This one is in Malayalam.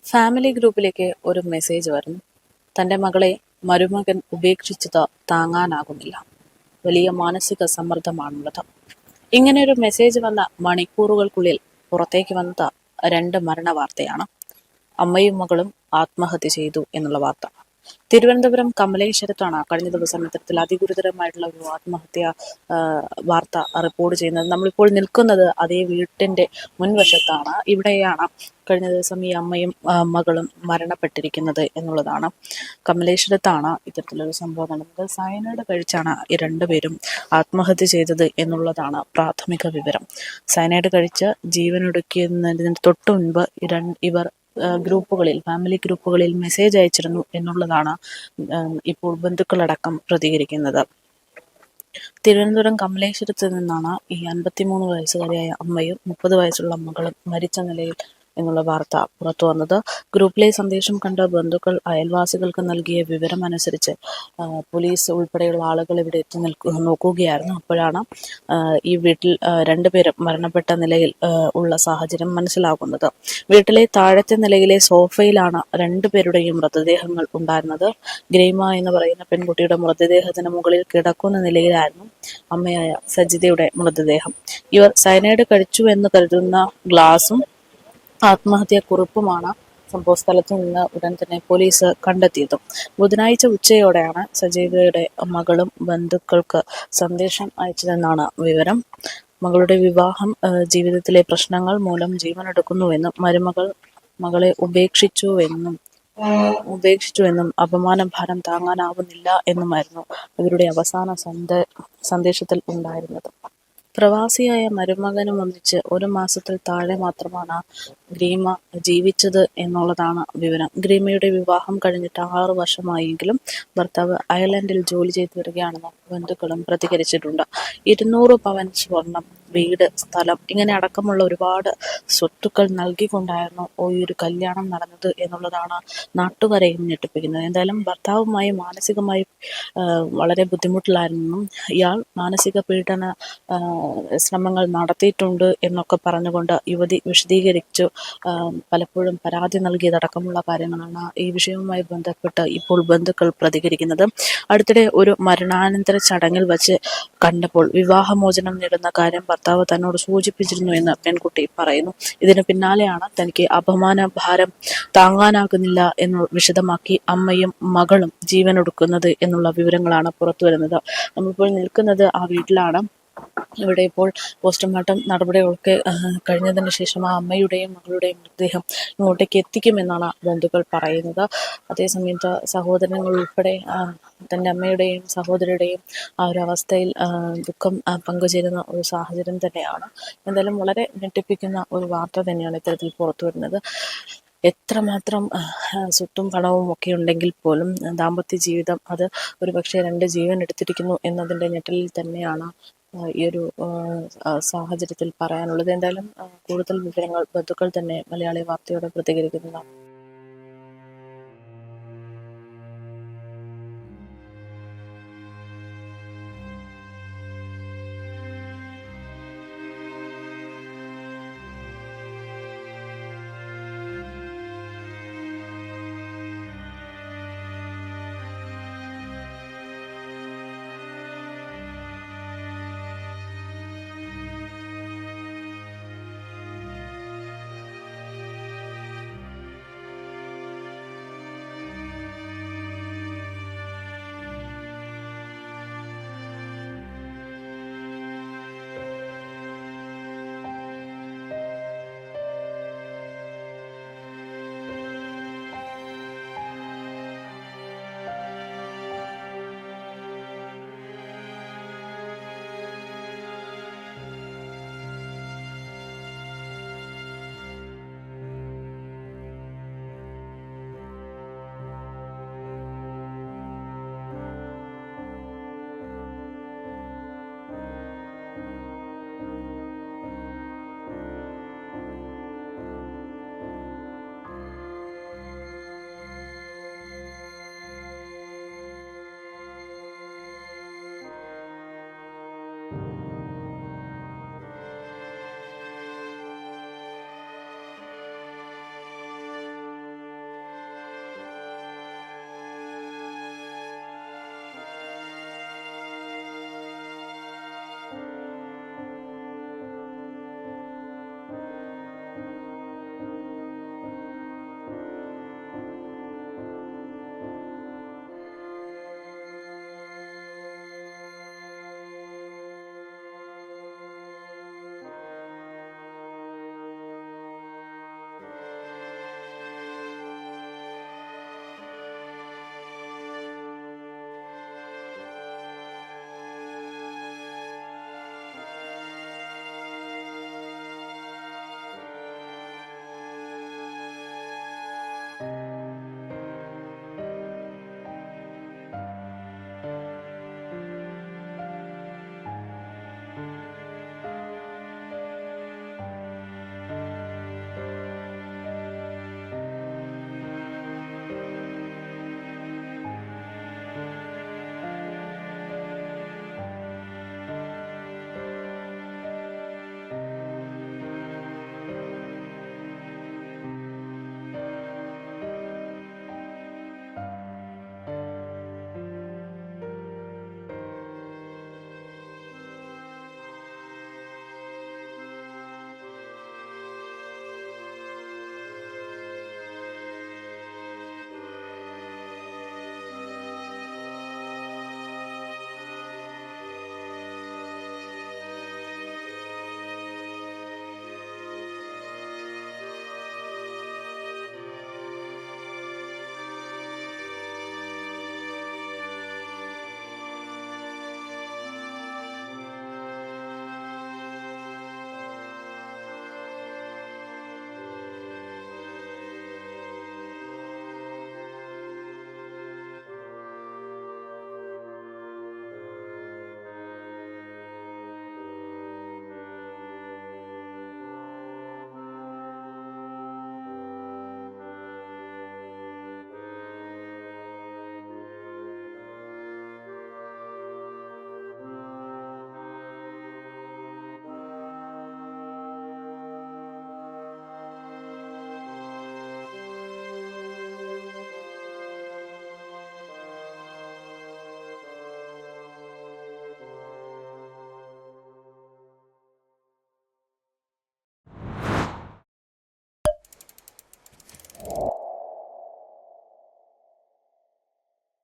ഫാമിലി ഗ്രൂപ്പിലേക്ക് ഒരു മെസ്സേജ് വരുന്നു. തൻ്റെ മകളെ മരുമകൻ ഉപേക്ഷിച്ചത് താങ്ങാനാകുന്നില്ല. വലിയ മാനസിക സമ്മർദ്ദമാണുള്ളത്. ഇങ്ങനെയൊരു മെസ്സേജ് വന്ന മണിക്കൂറുകൾക്കുള്ളിൽ പുറത്തേക്ക് വന്നത് 2 മരണ വാർത്തയാണ്. അമ്മയും മകളും ആത്മഹത്യ ചെയ്തു എന്നുള്ള വാർത്ത. തിരുവനന്തപുരം കമലേശ്വരത്താണ് കഴിഞ്ഞ ദിവസം ഇത്തരത്തിൽ അതിഗുരുതരമായിട്ടുള്ള ഒരു ആത്മഹത്യ വാർത്ത റിപ്പോർട്ട് ചെയ്യുന്നത്. നമ്മളിപ്പോൾ നിൽക്കുന്നത് അതേ വീട്ടിന്റെ മുൻവശത്താണ്. ഇവിടെയാണ് കഴിഞ്ഞ ദിവസം ഈ അമ്മയും മകളും മരണപ്പെട്ടിരിക്കുന്നത് എന്നുള്ളതാണ്. കമലേശ്വരത്താണ് ഇത്തരത്തിലൊരു സംഭവം നടന്നത്. സയനൈഡ് കഴിച്ചാണ് ഈ 2 പേരും ആത്മഹത്യ ചെയ്തത് എന്നുള്ളതാണ് പ്രാഥമിക വിവരം. സയനൈഡ് കഴിച്ച് ജീവനൊടുക്കുന്നതിന് തൊട്ടു മുൻപ് ഇവർ ഗ്രൂപ്പുകളിൽ, ഫാമിലി ഗ്രൂപ്പുകളിൽ മെസ്സേജ് അയച്ചിരുന്നു എന്നുള്ളതാണ് ഇപ്പോൾ ബന്ധുക്കളടക്കം പ്രതികരിക്കുന്നത്. തിരുവനന്തപുരം കമലേശ്വരത്ത് നിന്നാണ് ഈ 53 വയസ്സുകാരിയായ അമ്മയും 30 വയസ്സുള്ള മകളും മരിച്ച നിലയിൽ എന്നുള്ള വാർത്ത പുറത്തു വന്നത്. ഗ്രൂപ്പിലെ സന്ദേശം കണ്ട ബന്ധുക്കൾ അയൽവാസികൾക്ക് നൽകിയ വിവരമനുസരിച്ച് പോലീസ് ഉൾപ്പെടെയുള്ള ആളുകൾ ഇവിടെ എത്തി നോക്കുകയായിരുന്നു. അപ്പോഴാണ് ഈ വീട്ടിൽ 2 പേരും മരണപ്പെട്ട നിലയിൽ ഉള്ള സാഹചര്യം മനസ്സിലാകുന്നത്. വീട്ടിലെ താഴത്തെ നിലയിലെ സോഫയിലാണ് 2 പേരുടെയും മൃതദേഹങ്ങൾ ഉണ്ടായിരുന്നത്. ഗ്രീമ എന്ന് പറയുന്ന പെൺകുട്ടിയുടെ മൃതദേഹത്തിന് മുകളിൽ കിടക്കുന്ന നിലയിലായിരുന്നു അമ്മയായ സജിതയുടെ മൃതദേഹം. ഇവർ സയനൈഡ് കഴിച്ചു എന്ന് കരുതുന്ന ഗ്ലാസും ആത്മഹത്യാക്കുറിപ്പുമാണ് സംഭവ സ്ഥലത്തു നിന്ന് ഉടൻ തന്നെ പോലീസ് കണ്ടെത്തിയത്. ബുധനാഴ്ച ഉച്ചയോടെയാണ് സജീവയുടെ മകളും ബന്ധുക്കൾക്ക് സന്ദേശം അയച്ചതെന്നാണ് വിവരം. മകളുടെ വിവാഹം ജീവിതത്തിലെ പ്രശ്നങ്ങൾ മൂലം ജീവനെടുക്കുന്നുവെന്നും മകളെ ഉപേക്ഷിച്ചുവെന്നും അപമാനഭാരം താങ്ങാനാവുന്നില്ല എന്നുമായിരുന്നു ഇവരുടെ അവസാന സന്ദേശത്തിൽ ഉണ്ടായിരുന്നത്. പ്രവാസിയായ മരുമകനും ഒന്നിച്ച് 1 മാസത്തിൽ താഴെ മാത്രമാണ് ഗ്രീമ ജീവിച്ചത് എന്നുള്ളതാണ് വിവരം. ഗ്രീമയുടെ വിവാഹം കഴിഞ്ഞിട്ട് 6 വർഷമായെങ്കിലും ഭർത്താവ് അയർലൻഡിൽ ജോലി ചെയ്തു വരികയാണെന്ന് ബന്ധുക്കളും പ്രതികരിച്ചിട്ടുണ്ട്. 200 പവൻ സ്വർണം, വീട്, സ്ഥലം ഇങ്ങനെ അടക്കമുള്ള ഒരുപാട് സ്വത്തുക്കൾ നൽകിക്കൊണ്ടായിരുന്നു ഈ ഒരു കല്യാണം നടന്നത് എന്നുള്ളതാണ് നാട്ടുകാരെയും ഞെട്ടിപ്പിക്കുന്നത്. എന്തായാലും ഭർത്താവുമായി മാനസികമായി വളരെ ബുദ്ധിമുട്ടിലായിരുന്നു. ഇയാൾ മാനസിക പീഡന ശ്രമങ്ങൾ നടത്തിയിട്ടുണ്ട് എന്നൊക്കെ പറഞ്ഞുകൊണ്ട് യുവതി വിശദീകരിച്ചു. പലപ്പോഴും പരാതി നൽകിയതടക്കമുള്ള കാര്യങ്ങളാണ് ഈ വിഷയവുമായി ബന്ധപ്പെട്ട് ഇപ്പോൾ ബന്ധുക്കൾ പ്രതികരിക്കുന്നത്. അടുത്തിടെ ഒരു മരണാനന്തര ചടങ്ങിൽ വച്ച് കണ്ടപ്പോൾ വിവാഹമോചനം നേടുന്ന കാര്യം ഭർത്താവ് തന്നോട് സൂചിപ്പിച്ചിരുന്നു എന്ന് പെൺകുട്ടി പറയുന്നു. ഇതിന് പിന്നാലെയാണ് തനിക്ക് അപമാന ഭാരം താങ്ങാനാകുന്നില്ല എന്ന് വിശദമാക്കി അമ്മയും മകളും ജീവനൊടുക്കുന്നത് എന്നുള്ള വിവരങ്ങളാണ് പുറത്തു വരുന്നത്. നമ്മളിപ്പോൾ നിൽക്കുന്നത് ആ വീട്ടിലാണ്. ഇവിടെ ഇപ്പോൾ പോസ്റ്റ്മോർട്ടം നടപടികളൊക്കെ കഴിഞ്ഞതിന് ശേഷം ആ അമ്മയുടെയും മകളുടെയും മൃതദേഹം ഇങ്ങോട്ടേക്ക് എത്തിക്കുമെന്നാണ് ബന്ധുക്കൾ പറയുന്നത്. അതേസമയത്ത് സഹോദരങ്ങൾ ഉൾപ്പെടെ തൻ്റെ അമ്മയുടെയും സഹോദരിയുടെയും ആ ഒരു അവസ്ഥയിൽ ദുഃഖം പങ്കുചേരുന്ന ഒരു സാഹചര്യം തന്നെയാണ്. എന്തായാലും വളരെ ഞെട്ടിപ്പിക്കുന്ന ഒരു വാർത്ത തന്നെയാണ് ഇത്തരത്തിൽ പുറത്തു വരുന്നത്. എത്രമാത്രം സ്വത്തും പണവും ഒക്കെ ഉണ്ടെങ്കിൽ പോലും ദാമ്പത്യ ജീവിതം അത് ഒരുപക്ഷെ 2 ജീവൻ എടുത്തിരിക്കുന്നു എന്നതിൻ്റെ ഞെട്ടലിൽ തന്നെയാണ് ഈ ഒരു സാഹചര്യത്തിൽ പറയാനുള്ളത്. എന്തായാലും കൂടുതൽ വിവരങ്ങൾ ബന്ധുക്കൾ തന്നെ മലയാളി വാർത്തയോട് പ്രതികരിക്കുന്നതാണ്.